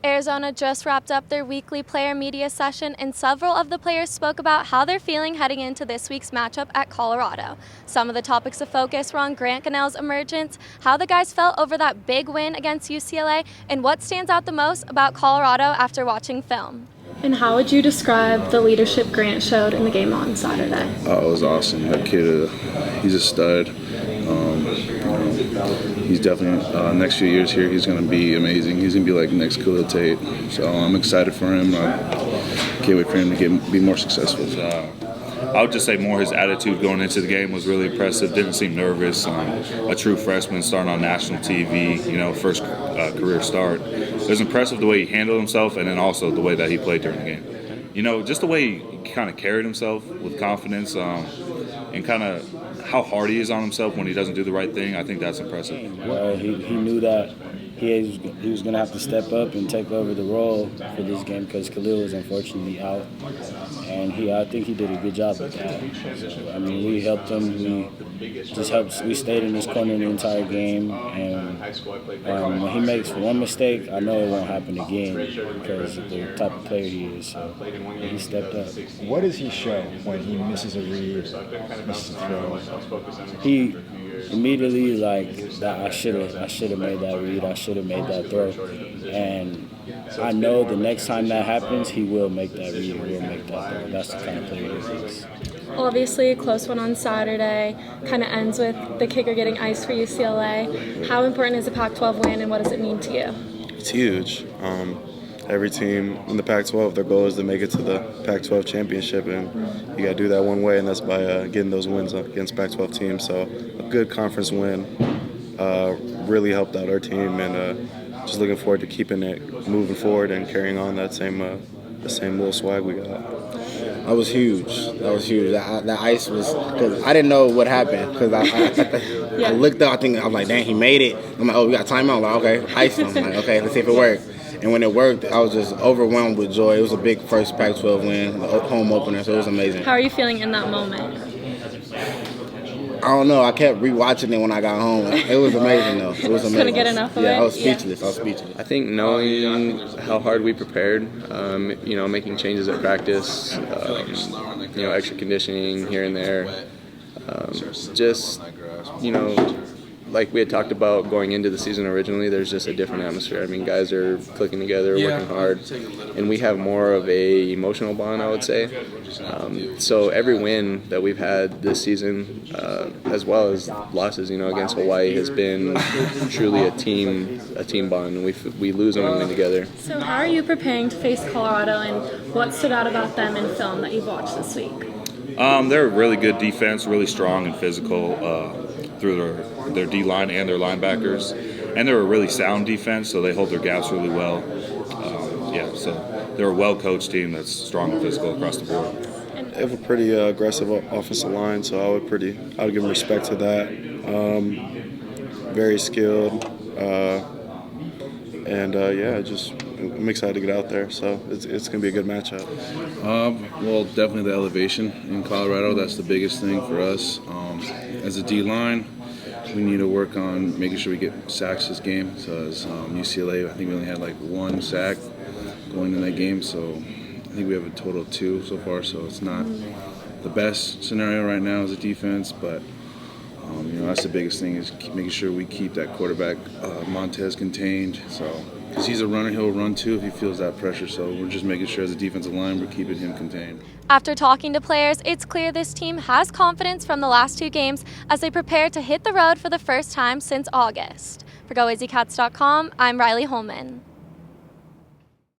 Arizona just wrapped up their weekly player media session, and several of the players spoke about how they're feeling heading into this week's matchup at Colorado. Some of the topics of focus were on Grant Gunnell's emergence, how the guys felt over that big win against UCLA, and what stands out the most about Colorado after watching film. And how would you describe the leadership Grant showed in the game on Saturday? Oh, it was awesome. That kid, he's a stud. He's definitely, next few years here, he's going to be amazing. He's going to be like next Khalil Tate. So I'm excited for him. I can't wait for him to be more successful. I would just say more his attitude going into the game was really impressive. Didn't seem nervous. A true freshman starting on national TV, first career start. It was impressive the way he handled himself, and then also the way that he played during the game. Just the way he kind of carried himself with confidence and kind of how hard he is on himself when he doesn't do the right thing. I think that's impressive. He knew that he was going to have to step up and take over the role for this game because Khalil was unfortunately out. And I think he did a good job with that. So, we helped him. We stayed in his corner the entire game. And when he makes one mistake, I know it won't happen again because of the type of player he is. So he stepped up. What does he show when he misses a read, misses a throw? He immediately that I should have made that read, I should have made that throw, and I know the next time that happens, he will make that read, he will make that throw. That's the kind of player he is. Well, obviously a close one on Saturday, kind of ends with the kicker getting iced for UCLA. How important is a Pac-12 win, and what does it mean to you? It's huge. Every team in the Pac-12, their goal is to make it to the Pac-12 championship, and you got to do that one way, and that's by getting those wins against Pac-12 teams. So a good conference win really helped out our team, and just looking forward to keeping it moving forward and carrying on the same little swag we got. That was huge. That ice was, because I didn't know what happened. Because I looked up, I was like, dang, he made it. I'm like, oh, we got timeout. I'm like, okay, ice. I'm like, okay, let's see if it worked. And when it worked, I was just overwhelmed with joy. It was a big first Pac-12 win, the home opener, so it was amazing. How are you feeling in that moment? I don't know. I kept rewatching it when I got home. It was amazing, though. It was amazing. Couldn't get enough of it? Yeah, I was speechless. I think knowing how hard we prepared, making changes at practice, extra conditioning here and there, like we had talked about going into the season originally, there's just a different atmosphere. Guys are clicking together, working hard, and we have more of a emotional bond, I would say. So every win that we've had this season, as well as losses, against Hawaii, has been truly a team bond, and we lose and we win together. So how are you preparing to face Colorado, and what stood out about them in film that you've watched this week? They're a really good defense, really strong and physical through their D-line and their linebackers. And they're a really sound defense, so they hold their gaps really well. So they're a well-coached team that's strong and physical across the board. They have a pretty aggressive offensive line, so I would give them respect to that. Very skilled, I'm excited to get out there, so it's going to be a good matchup. Well, definitely the elevation in Colorado. That's the biggest thing for us. As a D-line, we need to work on making sure we get sacks this game. So as UCLA, I think we only had one sack going in that game, so I think we have a total of 2 so far, so it's not the best scenario right now as a defense, but that's the biggest thing is making sure we keep that quarterback Montez contained. So because he's a runner, he'll run too if he feels that pressure. So we're just making sure as a defensive line we're keeping him contained. After talking to players, it's clear this team has confidence from the last 2 games as they prepare to hit the road for the first time since August. For GOAZCATS.com, I'm Riley Holman.